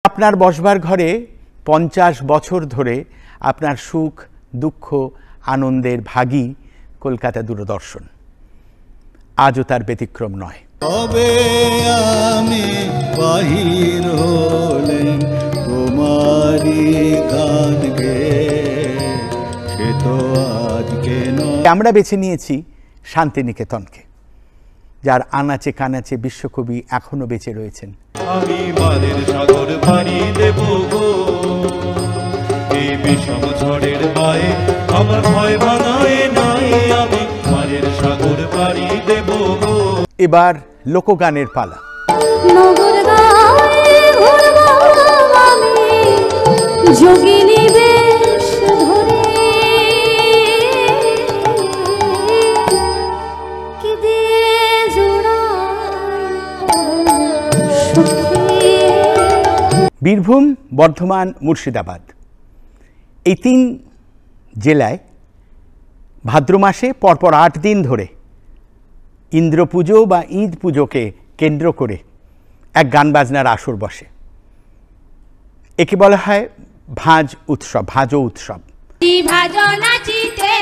আপনার বসবার ঘরে 50 বছর ধরে আপনার সুখ দুঃখ আনন্দের ভাগী কলকাতা দূরদর্শন। আজও তার ব্যতিক্রম নয়। তবে আমি বাহির হলেন তোমারি গান গেয়ে, সে তো আজকে নয়। আমরা বেছে নিয়েছি শান্তিনিকেতনকে, যার আনাচে কানাচে বিশ্বকবি এখনো বেঁচে রয়েছেন। আমি মাদের সাগর পাড়ি দেব গো, এই বিষম ঝড়ের পায়ে আমার ভয় ভাঙায় নাই। আমি মাদের সাগর পাড়ি দেব গো। এবার লোকগানের পালা। নগর গায়ে ঘুরবো আমি যোগিনী বেশ ধরে, কি দিয়ে জোড়ায় সুখে। বীরভূম, বর্ধমান, মুর্শিদাবাদ এই 3 জেলায় ভাদ্র মাসে পরপর 8 দিন ধরে ইন্দ্র পুজো বা ঈদ পুজোকে কেন্দ্র করে এক গান বাজনার আসর বসে। একে বলা হয় ভাঁজ উৎসব, ভাঁজো উৎসব। ভাজো নাচিতে